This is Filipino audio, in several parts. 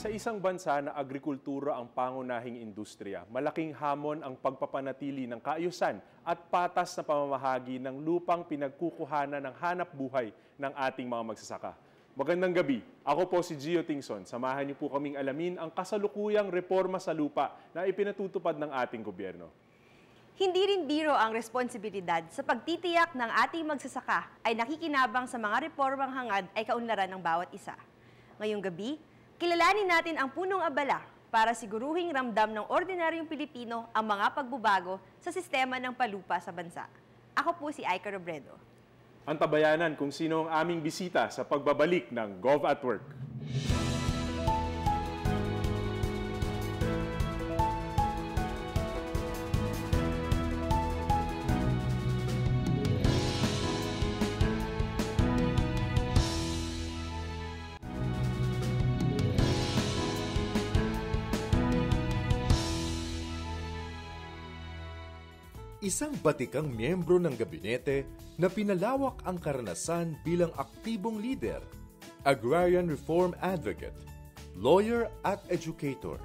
Sa isang bansa na agrikultura ang pangunahing industriya, malaking hamon ang pagpapanatili ng kaayusan at patas na pamamahagi ng lupang pinagkukuhanan ng hanap buhay ng ating mga magsasaka. Magandang gabi. Ako po si Gio Tingson. Samahan niyo po kaming alamin ang kasalukuyang reforma sa lupa na ipinatutupad ng ating gobyerno. Hindi rin biro ang responsibilidad sa pagtitiyak ng ating magsasaka ay nakikinabang sa mga reformang hangad ay kaunlaran ng bawat isa. Ngayong gabi, kilalanin natin ang punong abala para siguruhing ramdam ng ordinaryong Pilipino ang mga pagbabago sa sistema ng palupa sa bansa. Ako po si Aika Robredo. Antabayanan kung sino ang aming bisita sa pagbabalik ng Gov at Work. Isang batikang miyembro ng gabinete na pinalawak ang karanasan bilang aktibong leader, agrarian reform advocate, lawyer at educator.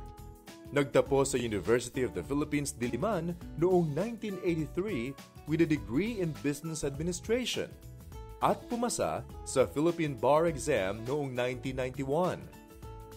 Nagtapos sa University of the Philippines, Diliman noong 1983 with a degree in Business Administration at pumasa sa Philippine Bar Exam noong 1991.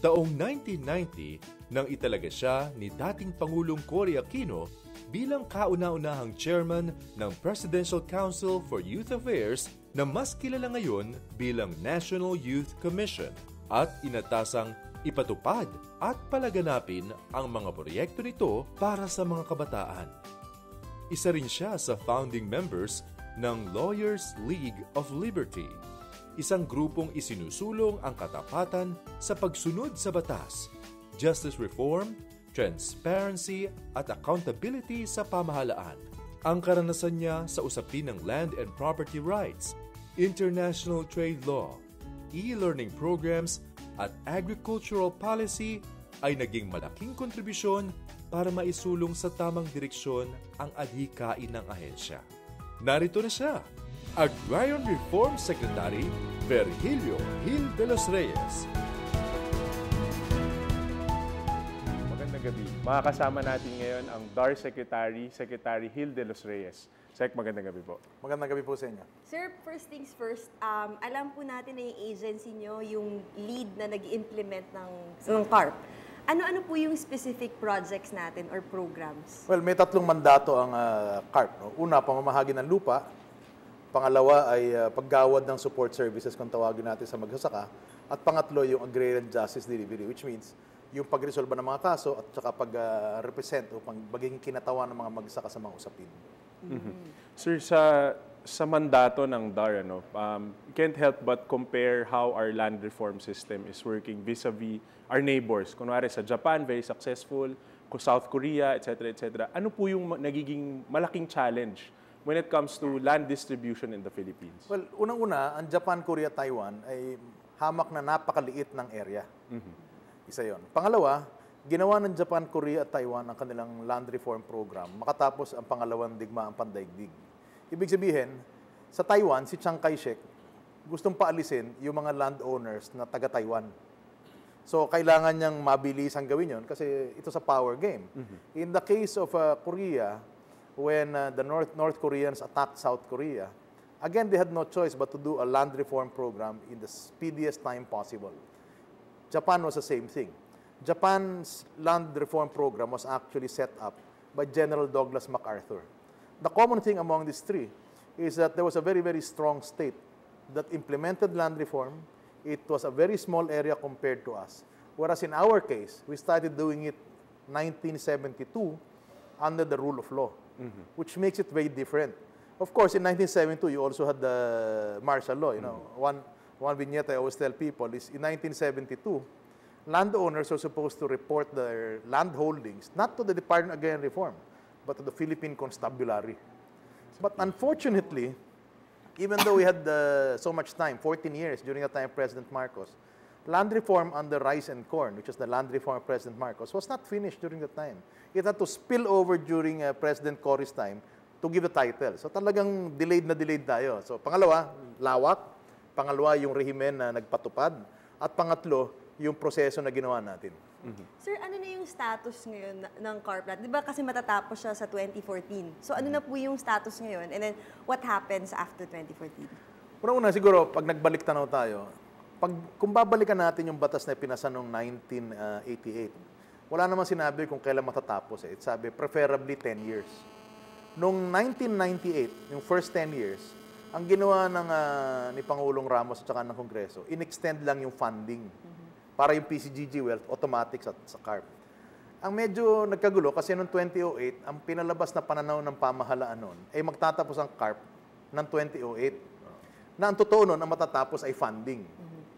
Taong 1990 nang italaga siya ni dating Pangulong Cory Aquino bilang kauna-unahang chairman ng Presidential Council for Youth Affairs na mas kilala ngayon bilang National Youth Commission at inatasang ipatupad at palaganapin ang mga proyekto nito para sa mga kabataan. Isa rin siya sa founding members ng Lawyers League of Liberty, isang grupong isinusulong ang katapatan sa pagsunod sa batas, justice reform, transparency at accountability sa pamahalaan. Ang karanasan niya sa usapin ng land and property rights, international trade law, e-learning programs at agricultural policy ay naging malaking kontribusyon para maisulong sa tamang direksyon ang adhikain ng ahensya. Narito na siya, Agrarian Reform Secretary Virgilio Gil de los Reyes. Gabi. Makakasama natin ngayon ang DAR Secretary, Secretary Gil de los Reyes. Sec, magandang gabi po. Magandang gabi po sa inyo. Sir, first things first, alam po natin na yung agency nyo, yung lead na nag-implement ng CARP. Ano-ano po yung specific projects natin or programs? Well, may tatlong mandato ang CARP. No? Una, pamamahagi ng lupa. Pangalawa ay paggawad ng support services kung tawagin natin sa magsasaka. At pangatlo, yung agrarian justice delivery, which means yung pagresolba ng mga kaso at saka pag-represent o magiging kinatawan ng mga magsasaka sa mga usapin. Mm-hmm. Sir, sa mandato ng DAR, can't help but compare how our land reform system is working vis-a-vis our neighbors. Kunwari sa Japan, very successful, South Korea, etc. etc. Ano po yung nagiging malaking challenge when it comes to land distribution in the Philippines? Well, unang-una, ang Japan, Korea, Taiwan ay hamak na napakaliit ng area. Mm-hmm. Isa yon. Pangalawa, ginawa ng Japan, Korea at Taiwan ang kanilang land reform program makatapos ang pangalawang digmaang pandaigdig. Ibig sabihin, sa Taiwan, si Chiang Kai-shek gustong paalisin yung mga landowners na taga-Taiwan. So, kailangan niyang mabilis ang gawin yon kasi ito sa power game. Mm-hmm. In the case of Korea, when the North Koreans attacked South Korea, again, they had no choice but to do a land reform program in the speediest time possible. Japan was the same thing. Japan's land reform program was actually set up by General Douglas MacArthur. The common thing among these three is that there was a very, very strong state that implemented land reform. It was a very small area compared to us. Whereas in our case, we started doing it 1972 under the rule of law, which makes it very different. Of course, in 1972, you also had the martial law. You know, one vignette I always tell people is in 1972, landowners were supposed to report their land holdings, not to the Department of Agrarian Reform, but to the Philippine Constabulary. But unfortunately, even though we had so much time, 14 years during the time of President Marcos, land reform under rice and corn, which was the land reform of President Marcos, was not finished during that time. It had to spill over during President Cory's time to give the title. So talagang delayed na delayed tayo. So pangalawa, lawak. Pangalawa, yung rehimen na nagpatupad. At pangatlo, yung proseso na ginawa natin. Sir, ano na yung status ngayon ng CARPLAT? Di ba kasi matatapos siya sa 2014? So ano na po yung status ngayon? And then, what happens after 2014? Una-una, siguro, pag nagbalik tanaw tayo, kung babalikan natin yung batas na pinasa noong 1988, wala namang sinabi kung kailan matatapos. It sabi, preferably 10 years. Noong 1998, yung first 10 years, ang ginawa ni Pangulong Ramos at saka ng Kongreso, in-extend lang yung funding para yung PCGG wealth, automatic sa CARP. Ang medyo nagkagulo kasi noong 2008, ang pinalabas na pananaw ng pamahalaan noon ay magtatapos ang CARP ng 2008. Na ang totoo noon, ang matatapos ay funding.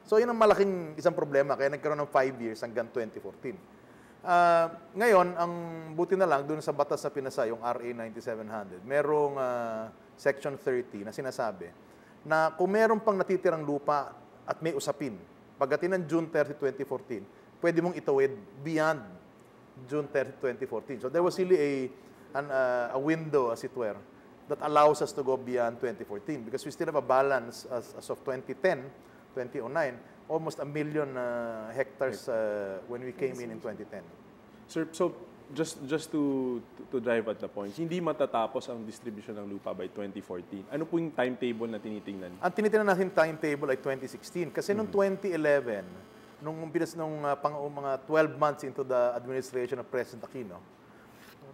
So yun ang malaking isang problema, kaya nagkaroon ng 5 years hanggang 2014. Ngayon, ang buti na lang doon sa batas na pinasa, yung RA 9700, merong Section 30 na sinasabi na kung meron pang natitirang lupa at may usapin, pagdating ng June 30, 2014, pwede mong itawid beyond June 30, 2014. So there was really a window, as it were, that allows us to go beyond 2014 because we still have a balance as of 2010, 2009, almost 1 million hectares when we came in 2010. Sir, so just to drive at the point, hindi matatapos ang distribution ng lupa by 2014. Ano po yung timetable na tinitingnan? Ang tinitingnan natin timetable ay 2016 kasi noong 2011, nung mga 12 months into the administration of President Aquino,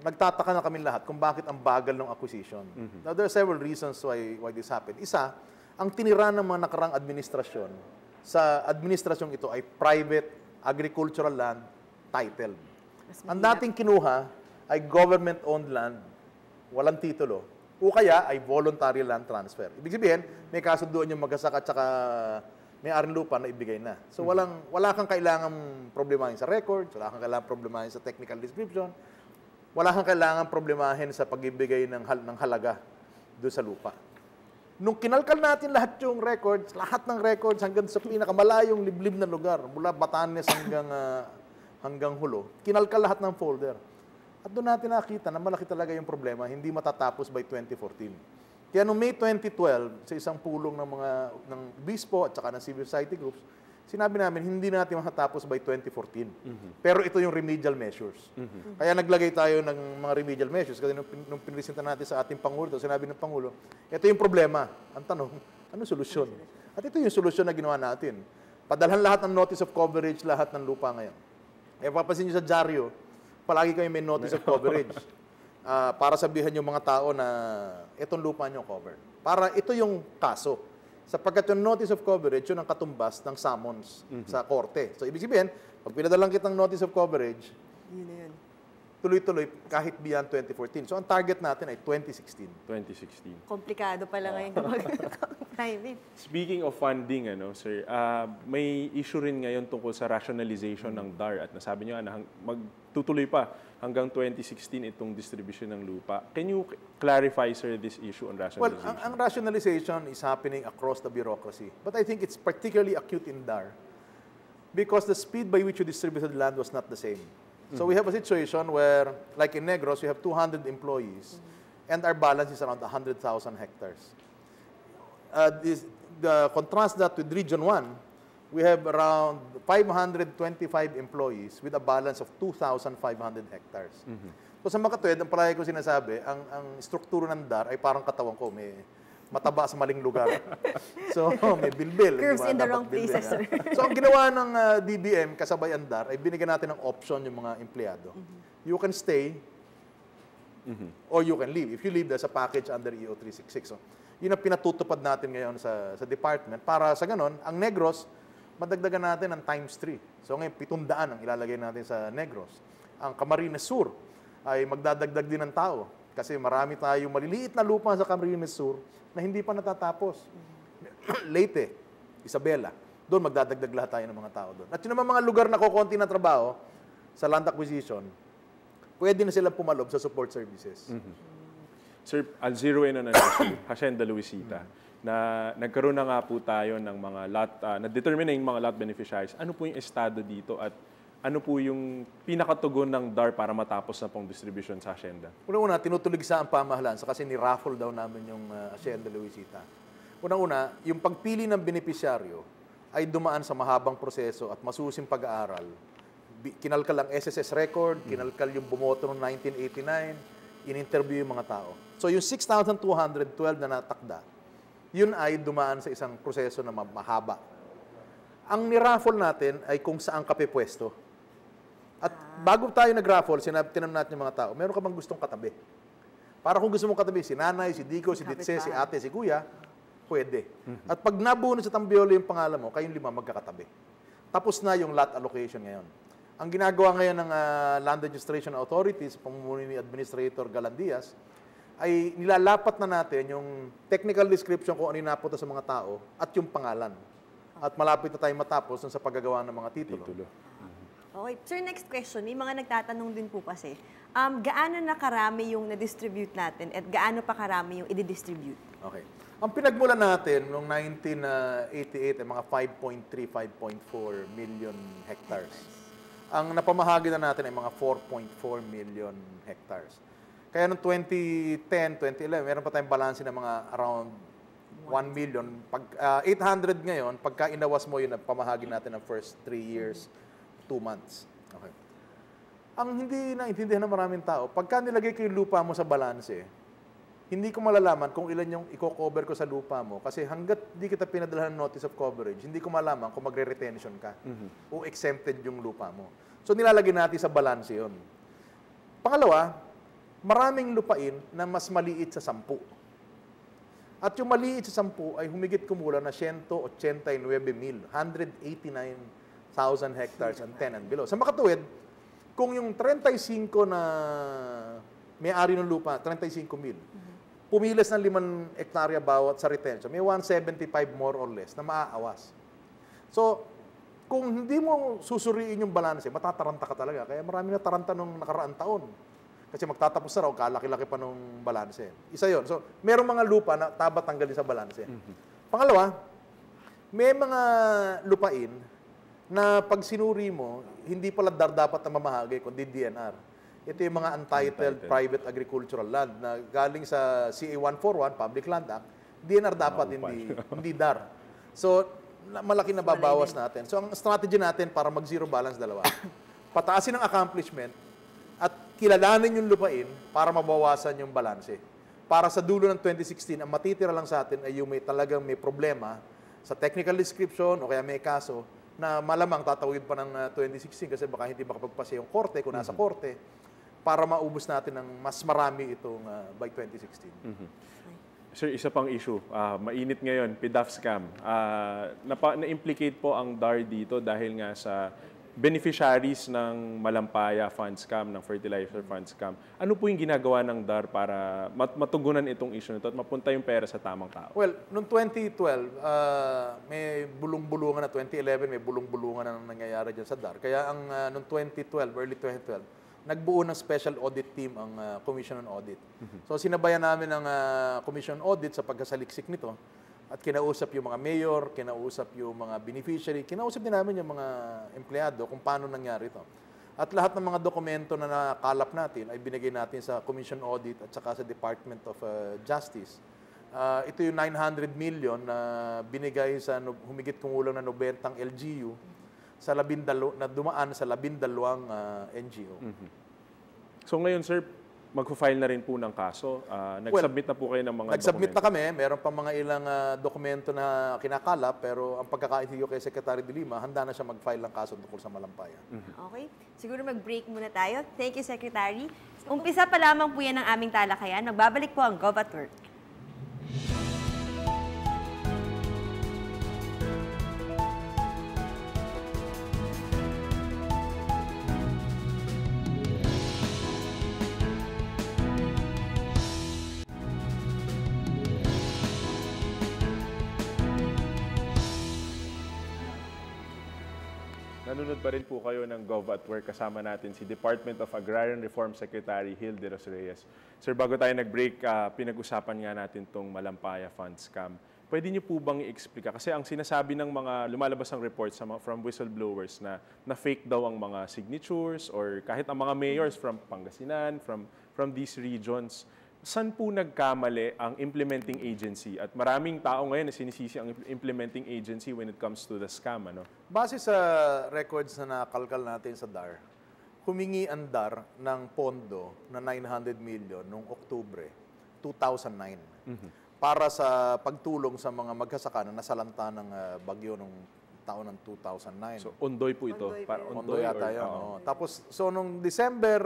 nagtataka na kami lahat kung bakit ang bagal ng acquisition. Now, there are several reasons why this happened. Isa, ang tinira ng mga nakarang administrasyon sa administrasyong ito ay private agricultural land titled. Ang dating kinuha ay government-owned land, walang titulo, o kaya ay voluntary land transfer. Ibig sabihin, may kasunduan yung mag-asaka at saka may-aring lupa na ibigay na. So wala kang kailangang problemahin sa records, wala kang kailangang problemahin sa technical description, wala kang kailangang problemahin sa pag-ibigay ng halaga doon sa lupa. Nung kinalkal natin lahat yung records, lahat ng records hanggang sa pinakamalayong liblib na lugar, mula Batanes hanggang Hulo, kinalkal lahat ng folder. At doon natin nakita na malaki talaga yung problema, hindi matatapos by 2014. Kaya noong May 2012, sa isang pulong ng BISPO at saka ng civil society groups, sinabi namin, hindi natin matatapos by 2014. Pero ito yung remedial measures. Kaya naglagay tayo ng mga remedial measures. Kasi nung pinresenta natin sa ating Pangulo, sinabi ng Pangulo, ito yung problema. Ang tanong, ano solusyon? At ito yung solusyon na ginawa natin. Padalhan lahat ng notice of coverage, lahat ng lupa ngayon. Papasin nyo sa dyaryo, palagi kayo may notice of coverage. Para sabihan yung mga tao na itong lupa nyo covered. Para ito yung kaso. Sapagkat yung notice of coverage, yun ang katumbas ng summons sa korte. So, ibig sabihin, pag pinadalang kitang notice of coverage, Yun na yun. tuloy-tuloy kahit beyond 2014. So, ang target natin ay 2016. 2016. Komplikado pala ngayon timing. Speaking of funding, sir, may issue rin ngayon tungkol sa rationalization ng DAR at nasabi nyo na magtutuloy pa hanggang 2016 itong distribution ng lupa. Can you clarify, sir, this issue on rationalization? Well, ang rationalization is happening across the bureaucracy. But I think it's particularly acute in DAR because the speed by which you distributed land was not the same. So we have a situation where, like in Negros, we have 200 employees and our balance is around 100,000 hectares. Contrast that with Region 1, we have around 525 employees with a balance of 2,500 hectares. So sa Makatwid, ang palagi ko sinasabi, ang strukturo ng DAR ay parang katawan ko. mataba sa maling lugar. So, may bilbil. Curves in the Dapat wrong places, sir. So, ang ginawa ng DBM, kasabay Andar, ay binigyan natin ng option yung mga empleyado. You can stay or you can leave. If you leave, there's a package under EO 366. So, yun ang pinatutupad natin ngayon sa department. Para sa ganon, ang Negros, madagdagan natin ng times 3. So, ngayon, 700 ang ilalagay natin sa Negros. Ang Camarines Sur ay magdadagdag din ng tao. Kasi marami tayong maliliit na lupa sa Camarines Sur na hindi pa natatapos. Leyte, Isabela, doon magdadagdag lahat tayo ng mga tao doon. At yun naman mga lugar na kukunti na trabaho sa land acquisition, pwede na silang pumalob sa support services. Sir, I'll zero in on an issue, Hacienda Luisita, na nagkaroon na nga po tayo ng mga lot, na-determine na yung mga lot beneficiaries. Ano po yung estado dito at ano po yung pinakatugon ng DAR para matapos na pong distribution sa Hacienda? Una-una, tinutulig sa ang pamahalaan kasi ni-raffle daw namin yung Hacienda Luisita. Una-una, yung pagpili ng benepisyaryo ay dumaan sa mahabang proseso at masusing pag-aaral. Kinalkal ang SSS record, kinalkal yung bumoto noong 1989, in-interview yung mga tao. So yung 6,212 na natakda, yun ay dumaan sa isang proseso na mahaba. Ang ni-raffle natin ay kung saan ka pepwesto. At bago tayo nag-raffle, tinanong natin yung mga tao, meron ka bang gustong katabi? Para kung gusto mong katabi, si nanay, si Dico, si Ditse, si ate, si kuya, pwede. At pag nabuo na sa Tambiolo yung pangalan mo, kayong 5 magkakatabi. Tapos na yung lot allocation ngayon. Ang ginagawa ngayon ng Land Registration Authority sa pamumuno ni Administrator Galandias, ay nilalapat na natin yung technical description kung ano yung napunta sa mga tao at yung pangalan. At malapit na tayo matapos sa paggagawa ng mga titulo. Okay. Sir, next question. May mga nagtatanong din po kasi, gaano na karami yung na-distribute natin at gaano pa karami yung i-distribute? Okay. Ang pinagmulan natin noong 1988 ay mga 5.3, 5.4 million hectares. Ang napamahagi na natin ay mga 4.4 million hectares. Kaya noong 2010, 2011, meron pa tayong balanse ng mga around 1 million. Pag 800 ngayon, pagka inawas mo yun, pamahagi natin ng first 3 years, 2 months. Okay. Ang hindi naintindihan ng maraming tao, pagka nilagay ko yung lupa mo sa balanse, hindi ko malalaman kung ilan yung i-cover ko sa lupa mo kasi hanggat di kita pinadala ng notice of coverage, hindi ko malaman kung magre-retention ka o exempted yung lupa mo. So nilalagay natin sa balanse yun. Pangalawa, maraming lupain na mas maliit sa 10. At yung maliit sa 10 ay humigit kumulang na 189,000, 189,000 hectares and 10 and below. Sa makatuwid, kung yung 35 na may-ari ng lupa, 35,000, pumilas ng 5 hektarya bawat sa retention, may 175 more or less na maaawas. So, kung hindi mo susuriin yung balanse, matataranta ka talaga. Kaya marami na taranta nung nakaraang taon. Kasi magtatapos na raw, kalaki-laki pa nung balanse. Isa yon. So, merong mga lupa na tabat tanggalin sa balanse. Pangalawa, may mga lupain na pag sinuri mo, hindi pala DAR dapat na mamahagi, kundi DNR. Ito yung mga untitled private agricultural land na galing sa CA 141, Public Land Act, DNR dapat, hindi DAR. So, malaki na babawas natin. So, ang strategy natin para mag-zero balance, dalawa. Pataasin ang accomplishment at kilalanin yung lupain para mabawasan yung balanse. Para sa dulo ng 2016, ang matitira lang sa atin ay yung talagang may problema sa technical description o kaya may kaso na malamang tatawid pa ng 2016 kasi baka hindi makapagpasa yung korte kung nasa korte para maubos natin ng mas marami itong by 2016. Sir, isa pang issue. Mainit ngayon, PDAF scam. Na-implicate po ang DAR dito dahil nga sa beneficiaries ng Malampaya Fund Scam, ng Fertilizer Fund Scam. Ano po yung ginagawa ng DAR para matugunan itong issue nito at mapunta yung pera sa tamang tao? Well, noong 2012, may bulong-bulungan na 2011, may bulong-bulungan na nangyayari dyan sa DAR. Kaya ang noong 2012, early 2012, nagbuo ng special audit team ang Commission on Audit. So sinabayan namin ang Commission on Audit sa pagkasaliksik nito. At kinausap yung mga mayor, kinausap yung mga beneficiary, kinausap din namin yung mga empleyado kung paano nangyari ito. At lahat ng mga dokumento na nakalap natin ay binigay natin sa Commission Audit at saka sa Department of Justice. Ito yung 900 million na binigay sa humigit kumulang na 90 LGU sa na dumaan sa 12 NGO. So ngayon, sir, magpo-file na rin po ng kaso. Nag-submit na po kayo ng mga Nag-submit na dokumento. kami, meron pa mga ilang dokumento na kinakalap, pero ang pagkakaintindihan ko kay Secretary de Lima, handa na siya mag-file ng kaso tungkol sa Malampayan. Okay. Siguro mag-break muna tayo. Thank you, Secretary. Umpisa pa lamang po yan ng aming talakayan. Magbabalik po ang Gov at Work. Nanonood pa rin po kayo ng Gov at Work. Kasama natin si Department of Agrarian Reform Secretary Gil de los Reyes. Sir, bago tayo nag-break, pinag-usapan nga natin itong Malampaya Fund scam. Pwede niyo po bang i-explica? Kasi ang sinasabi ng mga lumalabas ang reports from whistleblowers na fake daw ang mga signatures or kahit ang mga mayors from Pangasinan, from these regions. Saan po nagkamali ang implementing agency? At maraming tao ngayon na sinisisi ang implementing agency when it comes to the scam. Ano? Base sa records na nakalkal natin sa DAR, humingi ang DAR ng pondo na 900 million noong Oktubre 2009 para sa pagtulong sa mga magsasaka na nasalanta ng bagyo noong taon ng 2009. So, Ondoy po ito. Ondoy pa yun. Ondoy yata yun. Oo. Tapos, so nung December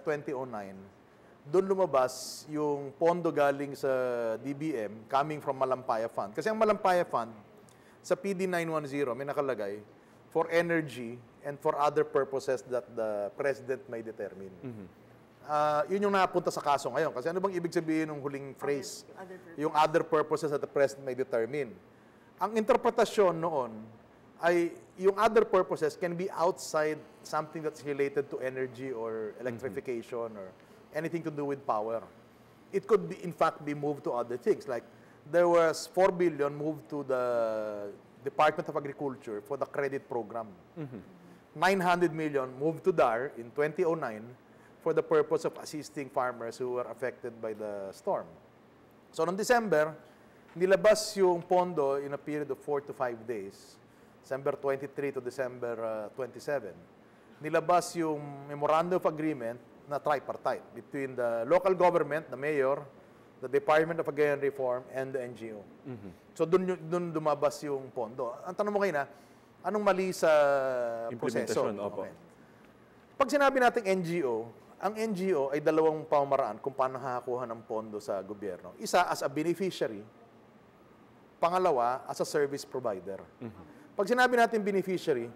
2009, doon lumabas yung pondo galing sa DBM coming from Malampaya Fund. Kasi ang Malampaya Fund, sa PD 910, may nakalagay, for energy and for other purposes that the President may determine. Yun yung napunta sa kaso ngayon. Kasi ano bang ibig sabihin ng huling phrase? Yung other purposes that the President may determine. Ang interpretasyon noon ay yung other purposes can be outside something that's related to energy or electrification or anything to do with power. It could be, in fact, be moved to other things. Like, there was 4 billion moved to the Department of Agriculture for the credit program. 900 million moved to DAR in 2009 for the purpose of assisting farmers who were affected by the storm. So, noong December, nilabas yung pondo in a period of 4 to 5 days, December 23 to December 27. Nilabas yung Memorandum of Agreement na tripartite between the local government, the mayor, the Department of Agrarian Reform, and the NGO. So, dun dumabas yung pondo. Ang tanong mo kayo na, anong mali sa proseso? Implementasyon, opo. Okay. Pag sinabi natin NGO, ang NGO ay dalawang pamamaraan kung paano nakakuha ng pondo sa gobyerno. Isa, as a beneficiary. Pangalawa, as a service provider. Pag sinabi natin beneficiary,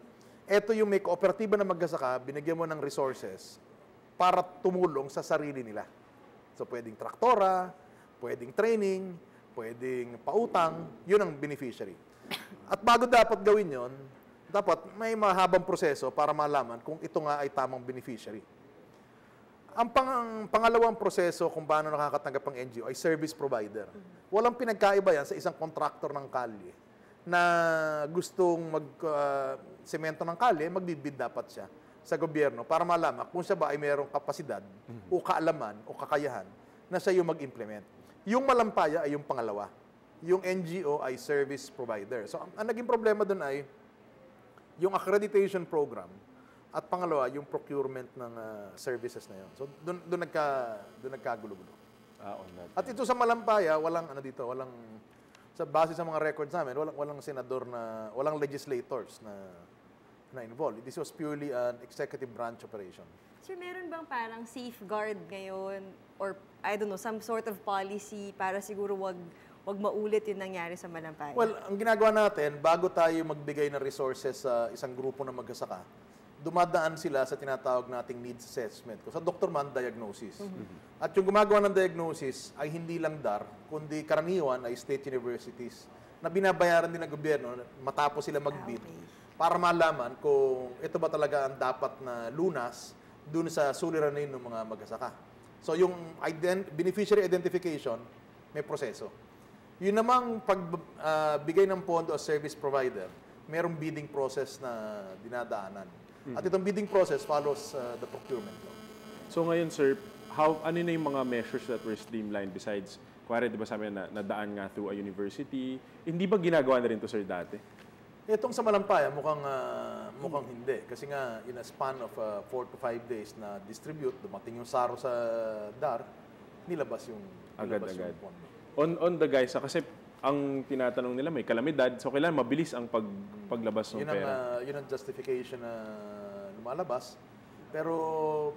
eto yung may kooperatiba na magsasaka, binigyan mo ng resources para tumulong sa sarili nila. So, pwedeng traktora, pwedeng training, pwedeng pautang, yun ang beneficiary. At bago dapat gawin yon, dapat may mahabang proseso para malaman kung ito nga ay tamang beneficiary. Ang pangalawang proseso kung paano nakakatanggap ang NGO ay service provider. Walang pinagkaiba yan sa isang contractor ng kalye na gustong semento ng kalye, magbibid dapat siya sa gobyerno para malaman kung siya ba ay mayroong kapasidad o kaalaman o kakayahan na siya yung mag-implement. Yung Malampaya ay yung pangalawa. Yung NGO ay service provider. So, ang naging problema doon ay yung accreditation program at pangalawa, yung procurement ng services na yun. So, doon nagkagulo-gulo. At ito sa Malampaya, walang sa base sa mga records namin, walang senador na, walang legislators na involved. This was purely an executive branch operation. Sir, meron bang parang safeguard ngayon or, I don't know, some sort of policy para siguro wag maulit yung nangyari sa Malampaya? Well, ang ginagawa natin, bago tayo magbigay ng resources sa isang grupo na magsasaka, dumadaan sila sa tinatawag nating needs assessment, sa Dr. Mann diagnosis. At yung gumagawa ng diagnosis ay hindi lang DAR, kundi karaniwan ay state universities na binabayaran din ng gobyerno matapos sila mag-bid para malaman kung ito ba talaga ang dapat na lunas dun sa suliranin ng mga magsasaka. So yung beneficiary identification, may proseso. Yun namang pagbigay ng pondo as service provider, mayroong bidding process na dinadaanan. At itong bidding process follows the procurement law. So ngayon, sir, ano na yung mga measures that were streamlined besides, kuwari, di ba sabi na nadaan nga through a university, hindi ba ginagawa na rin to, sir, dati? Itong sa Malampaya, mukhang hindi. Kasi nga, in a span of 4 to 5 days na distribute, dumating yung SARO sa DAR, nilabas yung Agad-agad. pondo. On the guys, kasi ang tinatanong nila may kalamidad, so kailangan mabilis ang paglabas ng pera. Yun ang justification na lumalabas. Pero,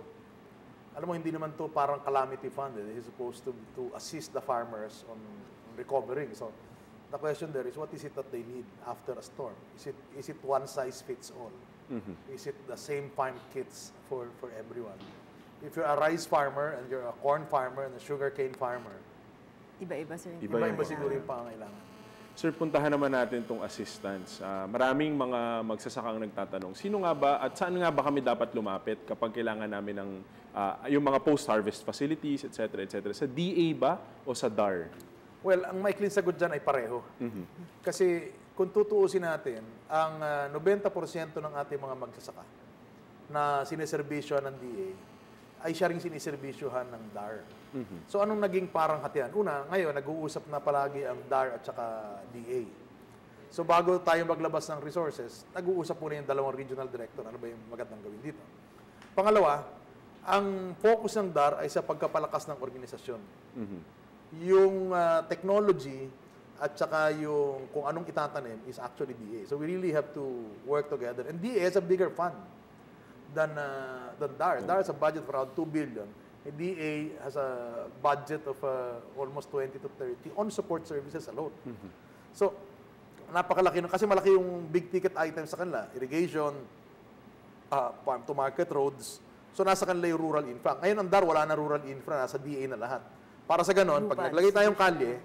alam mo, hindi naman to parang calamity fund. It is supposed to assist the farmers on recovering. So, the question there is, what is it that they need after a storm? Is it one size fits all? Is it the same farm kits for everyone? If you're a rice farmer and you're a corn farmer and a sugarcane farmer, Iba-iba, sir. iba siguro yung pangangailangan. Sir, puntahan naman natin itong assistance. Maraming mga magsasakang nagtatanong, sino nga ba at saan nga ba kami dapat lumapit kapag kailangan namin ng yung mga post-harvest facilities, etc., etc. Sa DA ba o sa DAR? Well, ang maikling sagot dyan ay pareho. Kasi kung tutuusin natin, ang 90% ng ating mga magsasaka na sineserbisyohan ng DA ay siya rin siniserbisyohan ng DAR. So anong naging parang hatian? Una, ngayon, nag-uusap na palagi ang DAR at saka DA. So bago tayo maglabas ng resources, nag-uusap muna yung dalawang regional director. Ano ba yung magandang gawin dito? Pangalawa, ang focus ng DAR ay sa pagkapalakas ng organisasyon. Yung technology at saka yung kung anong itatanim is actually DA. So we really have to work together. And DA has a bigger fund than DAR. DAR has a budget for around 2 billion. And DA has a budget of almost 20 to 30 on support services alone. So, napakalaki. Kasi malaki yung big ticket items sa kanila. Irrigation, farm to market roads. So, nasa kanila yung rural infra. Ngayon, ang DAR, wala na rural infra. Nasa DA na lahat. Para sa ganon, pag naglagay tayong kalye,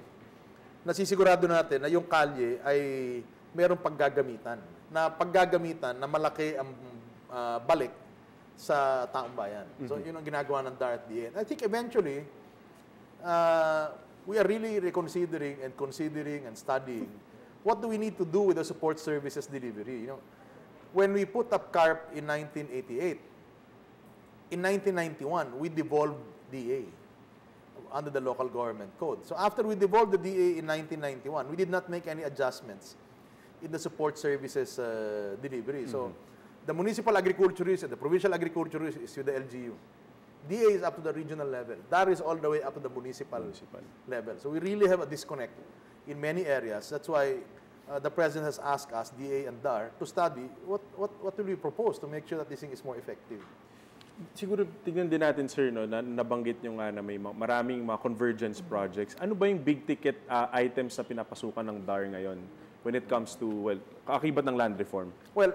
nasisigurado natin na yung kalye ay mayroong paggagamitan. Na malaki ang balik sa taong bayan. So, yun ang ginagawa ng DAR at DA. I think eventually, we are really reconsidering and considering and studying what do we need to do with the support services delivery. You know, when we put up CARP in 1988, in 1991, we devolved DA under the local government code. So after we devolved the DA in 1991, we did not make any adjustments in the support services delivery. So the municipal agriculturist and the provincial agriculturist is with the LGU. DA is up to the regional level. DAR is all the way up to the municipal level. So we really have a disconnect in many areas. That's why the President has asked us, DA and DAR, to study what will we propose to make sure that this thing is more effective. Siguro tignan din natin, sir, no, na nabanggit nyo nga na may maraming mga convergence projects. Ano ba yung big ticket items na pinapasukan ng DAR ngayon when it comes to, well, kaakibat ng land reform? Well,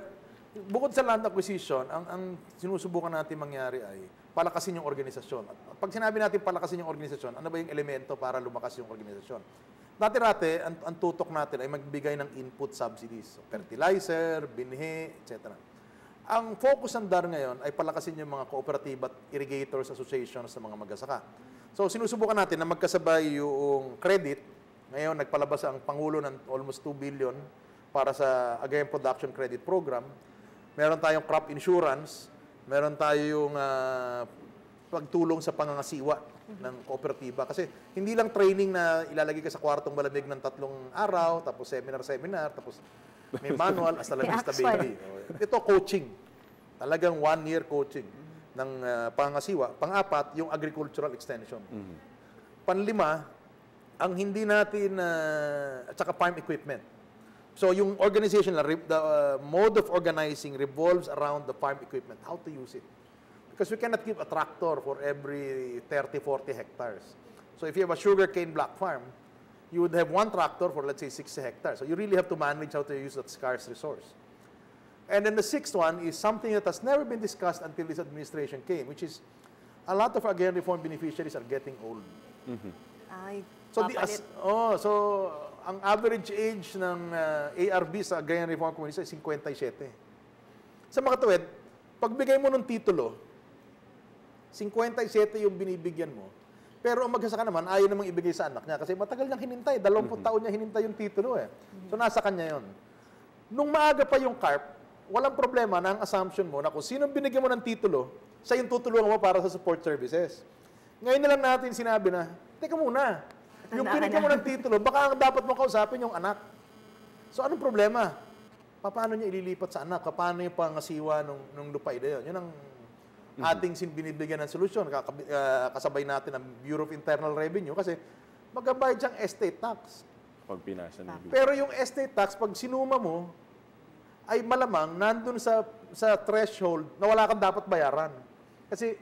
bukod sa land acquisition, ang sinusubukan natin mangyari ay palakasin yung organisasyon. At pag sinabi natin palakasin yung organisasyon, ano ba yung elemento para lumakas yung organisasyon? Dati-rate, ang tutok natin ay magbigay ng input subsidies. So, fertilizer, binhi, etc. Ang focus ng DAR ngayon ay palakasin yung mga cooperative at irrigators associations sa mga magsasaka. So, sinusubukan natin na magkasabay yung credit. Ngayon, nagpalabas ang Pangulo ng almost 2 billion para sa Agrarian Production Credit Program. Meron tayong crop insurance. Meron tayong pagtulong sa pangangasiwa ng kooperatiba. Kasi hindi lang training na ilalagay ka sa kwartong malamig ng 3 araw, tapos seminar, tapos may manual, hasta lamista baby. Ito, coaching. Talagang 1-year coaching ng pangangasiwa. Pang-apat, yung agricultural extension. Panlima, ang hindi natin, at saka farm equipment. So, yung organization, the mode of organizing revolves around the farm equipment, how to use it. Because we cannot keep a tractor for every 30, 40 hectares. So, if you have a sugarcane black farm, you would have 1 tractor for, let's say, 60 hectares. So, you really have to manage how to use that scarce resource. And then the 6th one is something that has never been discussed until this administration came, which is a lot of agrarian reform beneficiaries are getting old. Ay, So, ang average age ng ARB sa agrarian reform community ay 57. Sa makatuwid, pagbigay mo ng titulo, 57 yung binibigyan mo. Pero ang magsasaka naman, ayaw namang ibigay sa anak niya kasi matagal niyang hinintay. 20 taon niya hinintay yung titulo eh. So, nasa kanya yon. Nung maaga pa yung CARP, walang problema na ang assumption mo na kung sino binigyan mo ng titulo, siya yung tutulungan mo para sa support services. Ngayon na lang natin sinabi na, teka muna, yung binigyan mo ng titulo, baka ang dapat mo kausapin yung anak. So, anong problema? paano niya ililipat sa anak? Paano yung pangasiwa nung lupain na yun? Yun ang ating binibigyan ng solusyon. Kasabay natin ang Bureau of Internal Revenue kasi magbabayad siyang estate tax. Pag pinasa ng lupa. Pero yung estate tax, pag sinuma mo, ay malamang nandun sa threshold na wala kang dapat bayaran. Kasi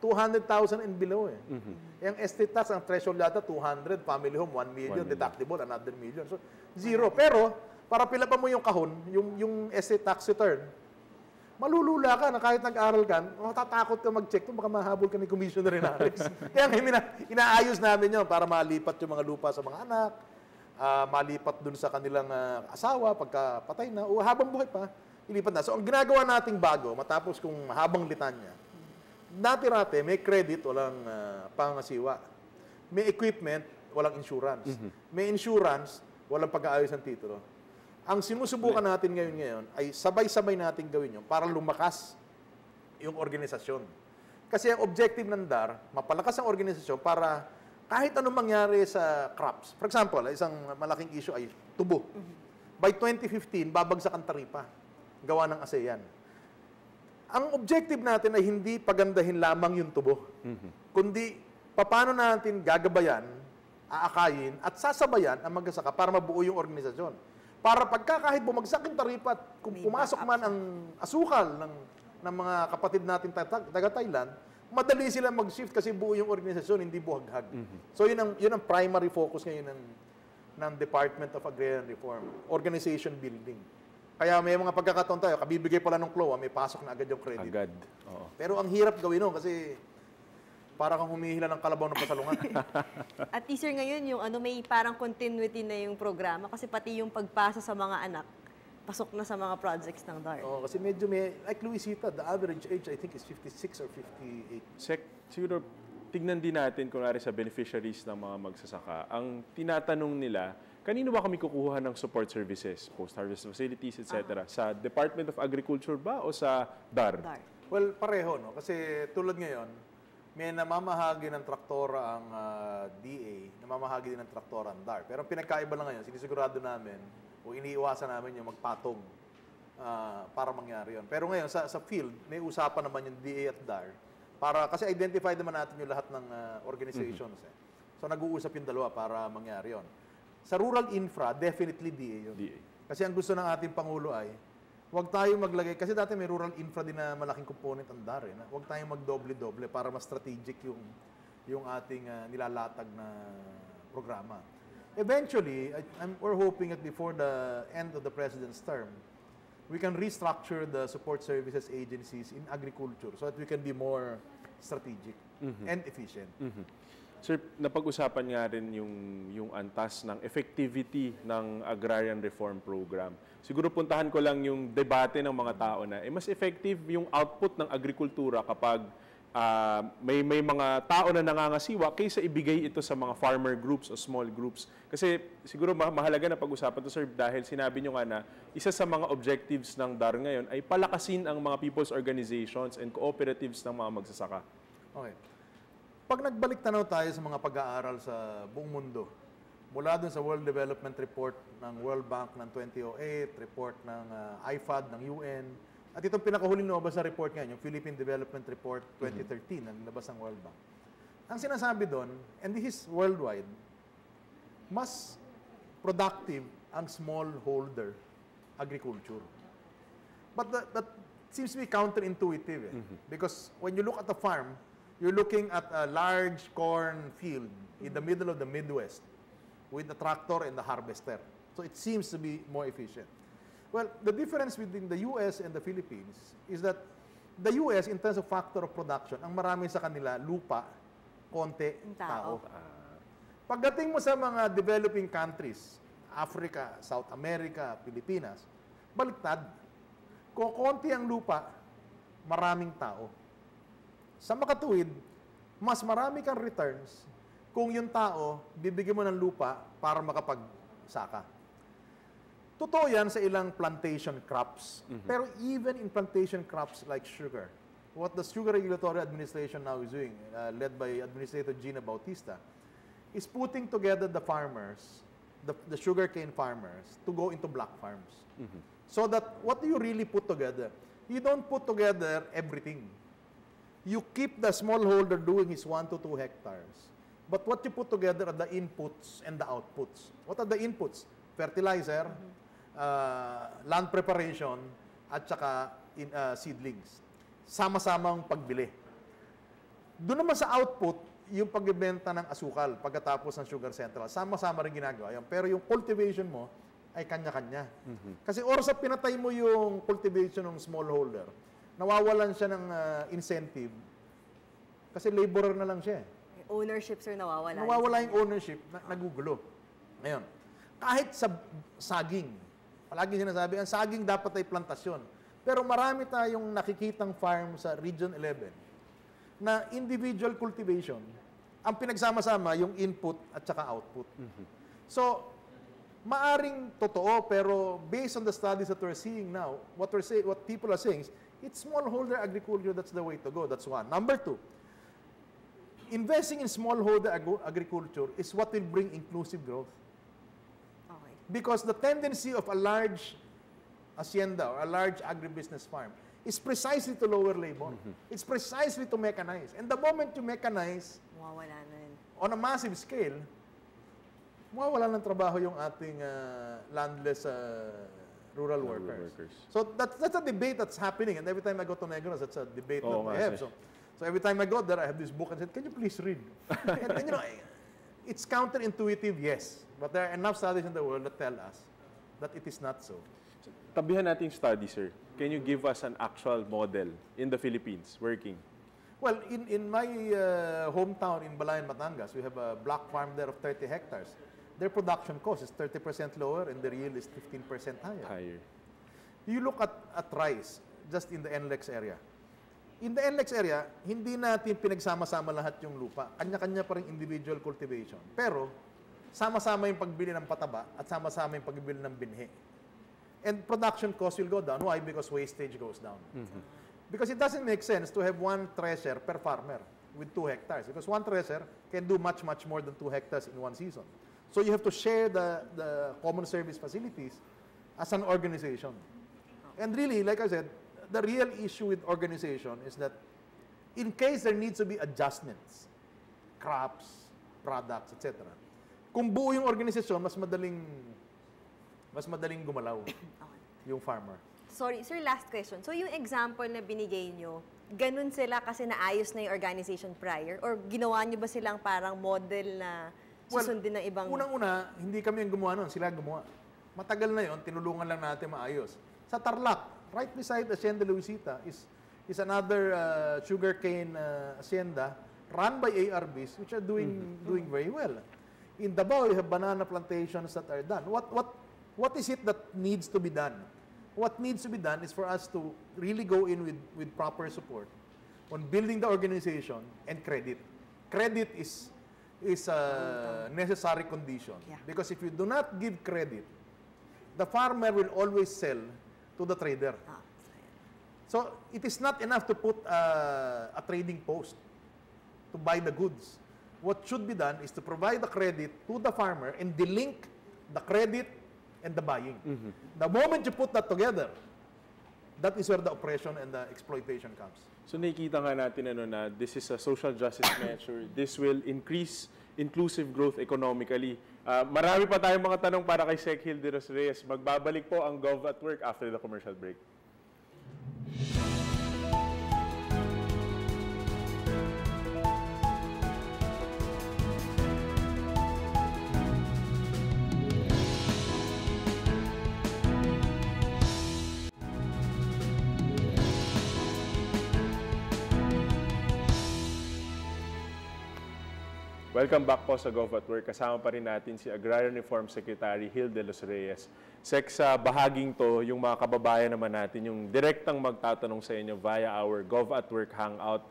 200,000 and below eh. Yung estate tax, ang threshold yata 200, family home 1 million, deductible another million. So, zero. Pero, para pilapan mo yung kahon, yung estate tax return, malulula ka na kahit nag-aral ka, matatakot ka mag-check baka mahabol ka ni Commissioner Inares. Kaya inaayos namin yun para malipat yung mga lupa sa mga anak, malipat dun sa kanilang asawa pagka patay na, o habang buhay pa, ilipat na. So, ang ginagawa nating bago, matapos kung habang litanya, dati-rate, may credit, walang pangasiwa. May equipment, walang insurance. May insurance, walang pag-aayos ng titulo. Ang sinusubukan natin ngayon ay sabay-sabay natin gawin yun para lumakas yung organisasyon. Kasi ang objective ng DAR, mapalakas ang organisasyon para kahit anong mangyari sa crops. For example, isang malaking issue ay tubo. By 2015, babagsak ang taripa. Gawa ng ASEAN. Ang objective natin ay hindi pagandahin lamang yung tubo. Kundi, paano natin gagabayan, aakayin, at sasabayan ang magsasaka para mabuo yung organisasyon. Para pagka kahit bumagsak yung taripa at kung pumasok man ang asukal ng mga kapatid natin taga-Thailand, madali sila mag-shift kasi buo yung organisasyon, hindi buhaghag. So yun ang primary focus ngayon ng Department of Agrarian Reform, organization building. Kaya may mga pagkakataon tayo, kabibigay pala ng CLOA, may pasok na agad yung credit. Agad. Oo. Pero ang hirap gawin nun kasi para kang humihila ng kalabaw ng pasalungan. At teaser ngayon, yung may parang continuity na yung programa kasi pati yung pagpasa sa mga anak, pasok na sa mga projects ng DAR. Oh, kasi medyo like Luisita, the average age I think is 56 or 58. Siguro, tignan din natin kunwari sa beneficiaries ng mga magsasaka. Ang tinatanong nila, kanino ba kami kukuha ng support services, post-harvest facilities, etc.? Sa Department of Agriculture ba o sa DAR? DAR. Well, pareho, no? Kasi tulad ngayon, may namamahagi ng traktora ang DA, namamahagi din ng traktora ang DAR. Pero ang pinagkaiba lang ngayon, sinisigurado namin o iniiwasan namin yung magpatong para mangyari yun. Pero ngayon, sa field, may usapan naman yung DA at DAR para, kasi identify naman natin yung lahat ng organizations. So nag-uusap yung dalawa para mangyari yun. Sa rural infra, definitely DA yun. DA. Kasi ang gusto ng ating Pangulo ay huwag tayong maglagay, kasi dati may rural infra din na malaking component ang DAR. Huwag tayong magdoble-doble para mas strategic yung ating nilalatag na programa. Eventually, we're hoping that before the end of the President's term, we can restructure the support services agencies in agriculture so that we can be more strategic and efficient. Sir, napag-usapan nga rin yung antas ng effectivity ng Agrarian Reform Program. Siguro puntahan ko lang yung debate ng mga tao na mas effective yung output ng agrikultura kapag may mga tao na nangangasiwa kaysa ibigay ito sa mga farmer groups o small groups. Kasi siguro mahalaga na pag-usapan to, sir, dahil sinabi nyo nga na isa sa mga objectives ng DAR ngayon ay palakasin ang mga people's organizations and cooperatives ng mga magsasaka. Okay. Pag nagbalik tanaw tayo sa mga pag-aaral sa buong mundo, mula dun sa World Development Report ng World Bank ng 2008, report ng IFAD ng UN, at itong pinakahuling lumabas na report ngayon, yung Philippine Development Report 2013, na nilabas ng World Bank. Ang sinasabi doon, and this is worldwide, mas productive ang smallholder agriculture. But that seems to be counterintuitive. Because when you look at a farm, you're looking at a large corn field in the middle of the Midwest with the tractor and the harvester. So it seems to be more efficient. Well, the difference between the US and the Philippines is that the US, in terms of factor of production, ang marami sa kanila, lupa, konti, tao. Pagdating mo sa mga developing countries, Africa, South America, Pilipinas, baliktad. Kung konti ang lupa, maraming tao. Sa makatuwid, mas marami kang returns kung yung tao, bibigyan mo ng lupa para makapagsaka. Totoo yan sa ilang plantation crops. Pero even in plantation crops like sugar, what the Sugar Regulatory Administration now is doing, led by Administrator Gina Bautista, is putting together the farmers, the sugarcane farmers, to go into black farms. So that what do you really put together? You don't put together everything. You keep the smallholder doing his 1 to 2 hectares. But what you put together are the inputs and the outputs. What are the inputs? Fertilizer, land preparation, at saka seedlings. Sama-samang pagbili. Doon naman sa output, yung pagbebenta ng asukal pagkatapos ng sugar central, sama-sama rin ginagawa yan. Pero yung cultivation mo ay kanya-kanya. Kasi oras sa pinatay mo yung cultivation ng smallholder, nawawalan siya ng incentive kasi laborer na lang siya. Ownership, sir, nawawala. Nawawala yung ownership, nagugulo. Ngayon, kahit sa saging, palagi sinasabi, ang saging dapat ay plantasyon. Pero marami tayong nakikitang farm sa Region 11 na individual cultivation, ang pinagsama-sama yung input at saka output. So, maaring totoo, pero based on the studies that we're seeing now, what people are saying is, it's smallholder agriculture, that's the way to go. That's one. Number two, investing in smallholder agriculture is what will bring inclusive growth. Okay. Because the tendency of a large hacienda or a large agribusiness farm is precisely to lower labor. It's precisely to mechanize. And the moment you mechanize, Mawawala na yun. on a massive scale, mawawala ng trabaho yung ating landless rural workers. So that's a debate that's happening. And every time I go to Negros, that's a debate that we have. So every time I go there, I have this book and said, can you please read? and you know, it's counterintuitive, yes. But there are enough studies in the world that tell us that it is not so. Tabihan nating study, sir. Can you give us an actual model in the Philippines working? Well, in my hometown in Balayan, Batangas, we have a block farm there of 30 hectares. Their production cost is 30% lower and their yield is 15% higher. You look at rice just in the NLEX area. In the NLEX area, hindi natin pinagsama-sama lahat yung lupa. Kanya-kanya pa rin individual cultivation. Pero, sama-sama yung pagbili ng pataba at sama-sama yung pagbili ng binhi. And production cost will go down. Why? Because wastage goes down. Because it doesn't make sense to have one thresher per farmer with 2 hectares. Because one thresher can do much, much more than 2 hectares in one season. So you have to share the common service facilities as an organization. And really, like I said, the real issue with organization is that in case there needs to be adjustments, crops, products, etc., kung buo yung organisasyon, mas madaling gumalaw yung farmer. Sorry, sir, last question. So yung example na binigay nyo, ganun sila kasi naayos na yung organization prior? Or ginawa nyo ba silang parang model na susundin ng ibang... Unang-una, hindi kami yung gumawa nun, sila gumawa. Matagal na yon, tinulungan lang natin maayos. Sa Tarlac, right beside Hacienda Luisita, is another sugarcane hacienda run by ARBs, which are doing very well. In Davao, you have banana plantations that are done. What is it that needs to be done? What needs to be done is for us to really go in with proper support on building the organization and credit. Credit is a necessary condition. Yeah. Because if you do not give credit, the farmer will always sell to the trader. So it is not enough to put a trading post to buy the goods. What should be done is to provide the credit to the farmer and delink the credit and the buying. The moment you put that together, that is where the oppression and the exploitation comes. So nakikita nga natin na this is a social justice measure. This will increase inclusive growth economically. Marami pa tayong mga tanong para kay Sec. Hilde Los Reyes. Magbabalik po ang Gov at Work after the commercial break. Welcome back po sa Gov at Work. Kasama pa rin natin si Agrarian Reform Secretary Hilde Los Reyes. Sec, sa bahaging to, yung mga kababayan naman natin, yung direktang magtatanong sa inyo via our Gov at Work Hangout.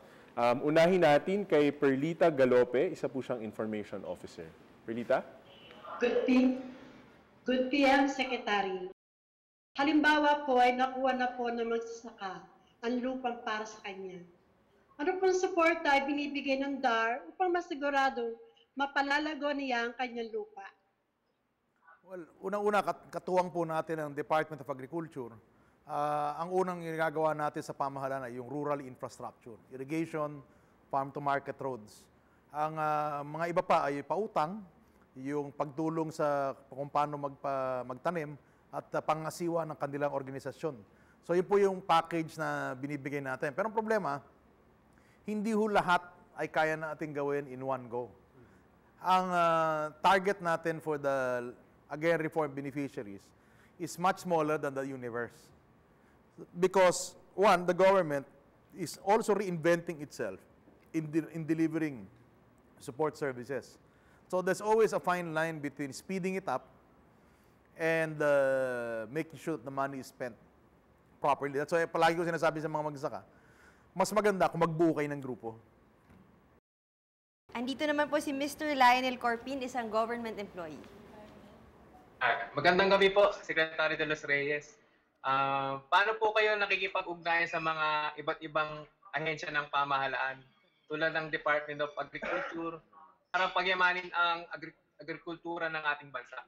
Unahin natin kay Perlita Galope, isa po siyang Information Officer. Perlita? Good PM, Secretary. Halimbawa po ay nakuha na po ng magsasaka ang lupang para sa kanya. Ano pong suporta ay binibigay ng DAR upang masigurado mapalalago niya ang kanyang lupa? Well, unang-una, katuwang po natin ang Department of Agriculture. Ang unang ginagawa natin sa pamahalaan ay yung rural infrastructure, irrigation, farm-to-market roads. Ang mga iba pa ay pautang, yung pagtulong sa kung paano magtanim at pangasiwa ng kanilang organisasyon. So yun po yung package na binibigay natin. Pero ang problema, hindi ho lahat ay kaya natin gawin in one go. Ang target natin for the again reform beneficiaries is much smaller than the universe. Because one, the government is also reinventing itself in delivering support services. So there's always a fine line between speeding it up and making sure that the money is spent properly. That's why palagi ko sinasabi sa mga magsasaka, mas maganda kung magbuo kayo ng grupo. Andito naman po si Mr. Lionel Corpin, isang government employee. Magandang gabi po, Secretary De Los Reyes. Paano po kayo nakikipag-ugnayan sa mga iba't ibang ahensya ng pamahalaan tulad ng Department of Agriculture para pagyamanin ang agrikultura ng ating bansa?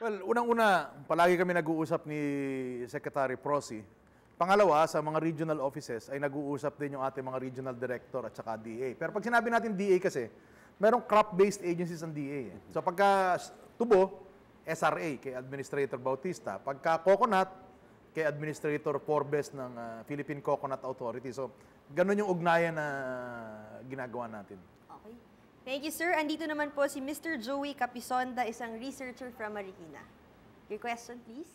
Well, unang-una, palagi kami nag-uusap ni Secretary Prosi. Pangalawa, sa mga regional offices ay nag-uusap din yung ating mga regional director at saka DA. Pero pag sinabi natin DA kasi, merong crop-based agencies ang DA. So pagka tubo, SRA kay Administrator Bautista. Pagka coconut, kay Administrator Forbes ng Philippine Coconut Authority. So ganun yung ugnayan na ginagawa natin. Okay. Thank you, sir. Andito naman po si Mr. Joey Capisonda, isang researcher from Marikina. Your question, please.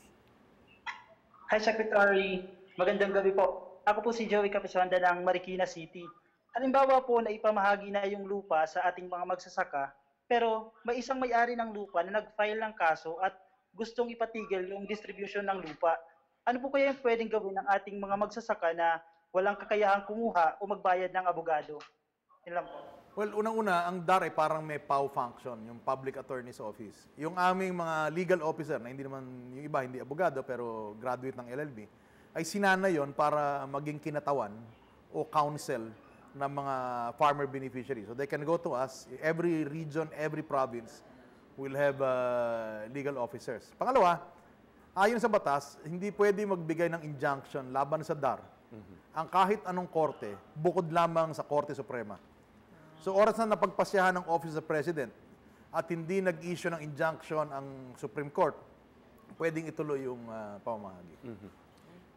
Hi, Secretary. Magandang gabi po. Ako po si Joey Capisonda ng Marikina City. Halimbawa po na ipamahagi na yung lupa sa ating mga magsasaka, pero may isang may-ari ng lupa na nag-file ng kaso at gustong ipatigil yung distribution ng lupa. Ano po kaya yung pwedeng gawin ng ating mga magsasaka na walang kakayahang kumuha o magbayad ng abogado? Yun lang po. Well, unang-una, ang DAR ay parang may PAW function, yung Public Attorney's Office. Yung aming mga legal officer, na hindi naman, yung iba hindi abogado, pero graduate ng LLB, ay sinana yon para maging kinatawan o counsel ng mga farmer beneficiaries. So they can go to us. Every region, every province will have legal officers. Pangalawa, ayon sa batas, hindi pwede magbigay ng injunction laban sa DAR ang kahit anong korte, bukod lamang sa Korte Suprema. So oras na napagpasyahan ng Office of the President at hindi nag-issue ng injunction ang Supreme Court, pwedeng ituloy yung pamamahagi.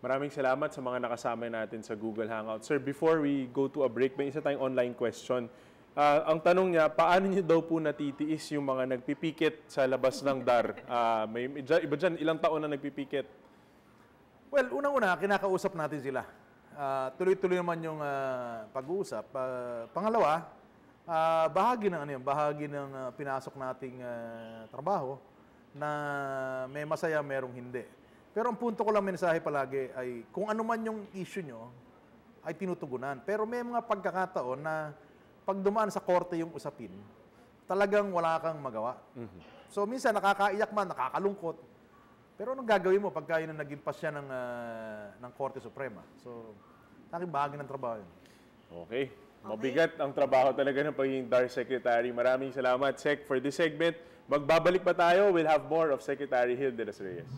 Maraming salamat sa mga nakasama natin sa Google Hangout. Sir, before we go to a break, may isa tayong online question. Ang tanong niya, paano niyo daw po natitiis yung mga nagpipikit sa labas ng DAR? May iba dyan, ilang taon na nagpipikit? Well, unang-una, kinakausap natin sila. Tuloy-tuloy naman yung pag-uusap. Pangalawa, bahagi ng pinasok nating trabaho na may masaya, merong hindi. Pero ang punto ko lang mensahe palagi ay kung ano man yung issue nyo, ay tinutugunan. Pero may mga pagkakataon na pag dumaan sa korte yung usapin, talagang wala kang magawa. So minsan nakakaiyak man, nakakalungkot. Pero anong gagawin mo pagka yun ang naging pasya ng Korte Suprema? So, aking bahagi ng trabaho yun. Okay. Mabigat ang trabaho talaga ng pagiging DAR Secretary. Maraming salamat, Sec, for this segment. Magbabalik pa tayo. We'll have more of Secretary Gil De Los Reyes.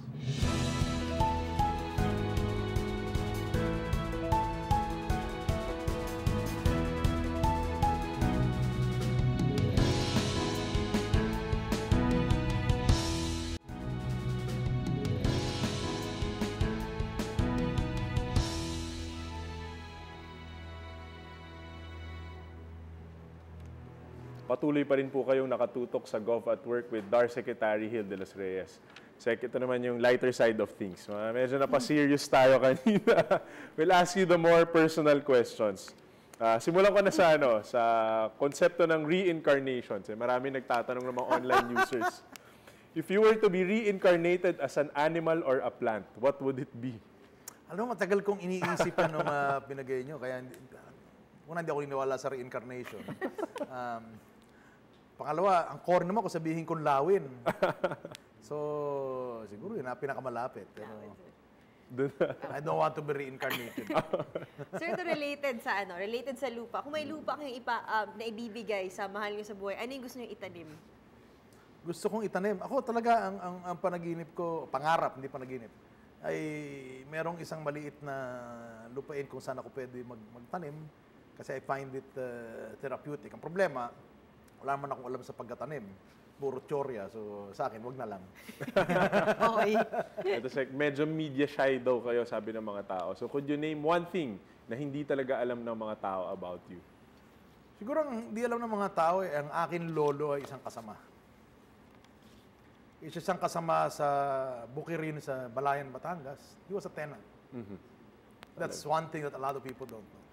Patuloy pa rin po kayong nakatutok sa Gov at Work with DAR Secretary Gil De Los Reyes. Sec, ito naman yung lighter side of things. Medyo napaserious tayo kanina. We'll ask you the more personal questions. Simulan ko na sa konsepto ng reincarnations. Marami nagtatanong ng mga online users. If you were to be reincarnated as an animal or a plant, what would it be? Alam mo, matagal kong iniisipan nung pinagay nyo. Kaya, hindi ako niniwala sa reincarnation. Pangalawa, ang core naman ko sabihin kong lawin. So, siguro yun na pinakamalapit. Pero, I don't want to be reincarnated. Sir, ito related sa lupa. Kung may lupa kayong na ibibigay sa mahal niyo sa buhay, ano yung gusto niyo itanim? Gusto kong itanim. Ako talaga, ang panaginip ko, pangarap, hindi panaginip, ay merong isang maliit na lupain kung saan ako pwede magtanim kasi I find it therapeutic. Ang problema, wala man akong alam sa pagtatanim. Puro tsorya. So, sa akin, wag na lang. Okay. Ito, Sec, medyo media shy daw kayo, sabi ng mga tao. So, could you name one thing na hindi talaga alam ng mga tao about you? Siguro ang hindi alam ng mga tao, ang akin lolo ay isang kasama. Isa siyang kasama sa Bukirin sa Balayan, Batangas. He was a tenant. That's one thing that a lot of people don't know.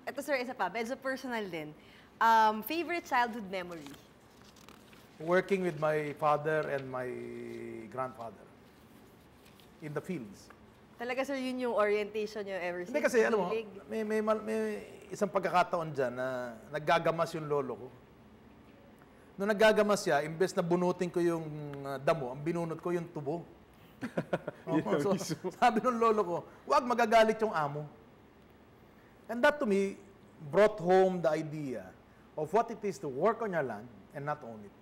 Ito sir, isa pa, medyo personal din. Favorite childhood memory? Working with my father and my grandfather in the fields. Talaga sir, yun yung orientation nyo ever since? Hindi kasi, alam mo, Hilig? may isang pagkakataon dyan na naggagamas yung lolo ko. Nung naggagamas siya, imbes na bunutin ko yung damo, ang binunot ko yung tubo. So, sabi ng lolo ko, wag magagalit yung amo. And that to me brought home the idea of what it is to work on your land and not own it.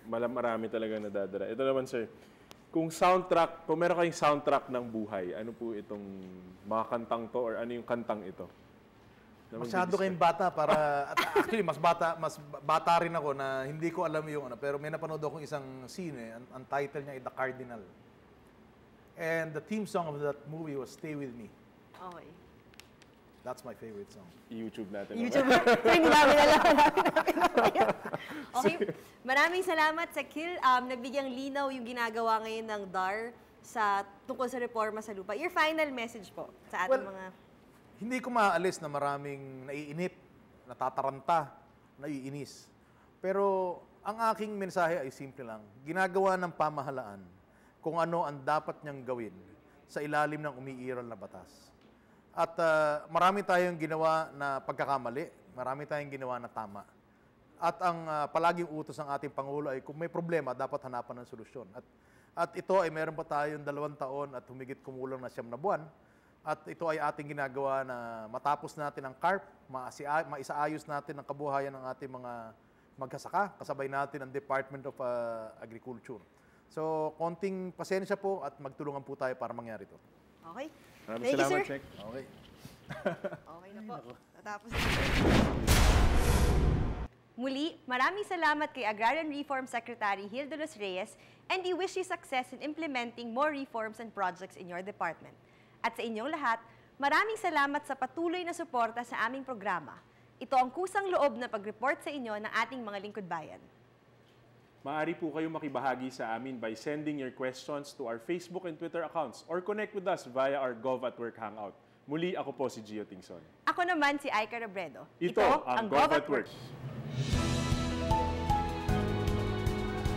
Marami talaga nadadala. Ito naman, sir, kung meron kayong soundtrack ng buhay, ano po itong mga kantang to or ano yung kantang ito? Masyado kayong bata para, at actually mas bata rin ako na hindi ko alam yung ano, pero may napanood akong isang scene, ang title niya ay The Cardinal. And the theme song of that movie was Stay With Me. Okay. That's my favorite song. YouTube natin. YouTube. So, hindi namin alam. Okay. Maraming salamat sa Kil. Nagbigyang linaw yung ginagawa ngayon ng DAR tungkol sa reforma sa lupa. Your final message po sa ating mga... Hindi ko maalis na maraming naiinip, natataranta, naiinis. Pero ang aking mensahe ay simple lang. Ginagawa ng pamahalaan kung ano ang dapat niyang gawin sa ilalim ng umiiral na batas. At marami tayong ginawa na pagkakamali, marami tayong ginawa na tama. At ang palaging utos ng ating Pangulo ay kung may problema, dapat hanapan ng solusyon. At ito ay meron pa tayong 2 taon at humigit kumulang na 9 na buwan. At ito ay ating ginagawa na matapos natin ang CARP, maisaayos natin ang kabuhayan ng ating mga magsasaka, kasabay natin ang Department of Agriculture. So, konting pasensya po at magtulungan po tayo para mangyari ito. Okay. Maraming Thank you, salamat, sir. Sec. Okay. Okay na po. Natapos na. Muli, maraming salamat kay Agrarian Reform Secretary Gil de los Reyes and we wish you success in implementing more reforms and projects in your department. At sa inyong lahat, maraming salamat sa patuloy na suporta sa aming programa. Ito ang kusang loob na pag-report sa inyo ng ating mga lingkod bayan. Maaari po kayo makibahagi sa amin by sending your questions to our Facebook and Twitter accounts or connect with us via our Gov at Work Hangout. Muli, ako po si Gio Tingson. Ako naman si Aika Robredo. Ito ang Gov at Work.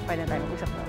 Pwede tayo mag-usap na.